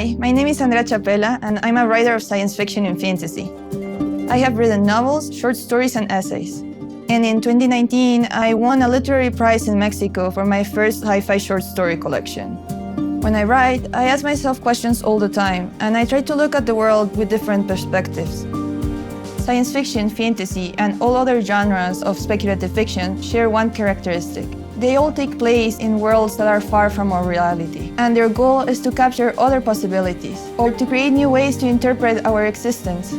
Hi, my name is Andrea Chapela, and I'm a writer of science fiction and fantasy. I have written novels, short stories, and essays. And in 2019, I won a literary prize in Mexico for my first sci-fi short story collection. When I write, I ask myself questions all the time, and I try to look at the world with different perspectives. Science fiction, fantasy, and all other genres of speculative fiction share one characteristic. They all take place in worlds that are far from our reality, and their goal is to capture other possibilities, or to create new ways to interpret our existence.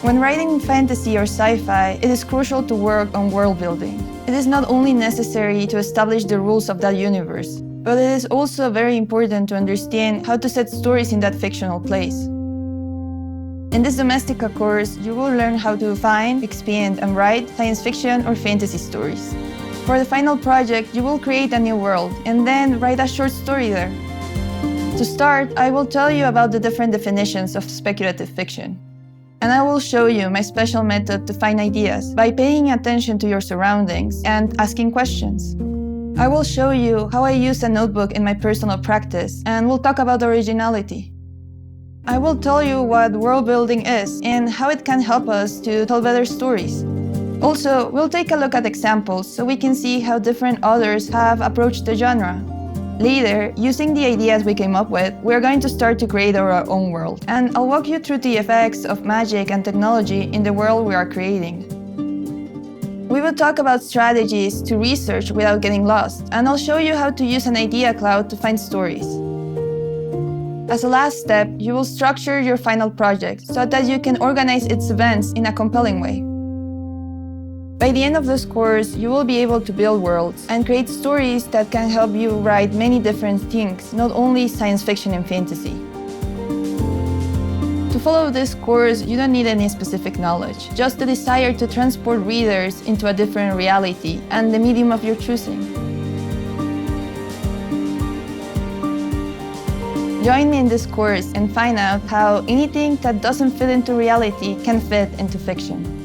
When writing fantasy or sci-fi, it is crucial to work on world building. It is not only necessary to establish the rules of that universe, but it is also very important to understand how to set stories in that fictional place. In this Domestika course, you will learn how to find, expand, and write science fiction or fantasy stories. For the final project, you will create a new world and then write a short story there. To start, I will tell you about the different definitions of speculative fiction. And I will show you my special method to find ideas by paying attention to your surroundings and asking questions. I will show you how I use a notebook in my personal practice, and we'll talk about originality. I will tell you what world building is and how it can help us to tell better stories. Also, we'll take a look at examples so we can see how different authors have approached the genre. Later, using the ideas we came up with, we're going to start to create our own world, and I'll walk you through the effects of magic and technology in the world we are creating. We will talk about strategies to research without getting lost, and I'll show you how to use an idea cloud to find stories. As a last step, you will structure your final project so that you can organize its events in a compelling way. By the end of this course, you will be able to build worlds and create stories that can help you write many different things, not only science fiction and fantasy. To follow this course, you don't need any specific knowledge, just the desire to transport readers into a different reality and the medium of your choosing. Join me in this course and find out how anything that doesn't fit into reality can fit into fiction.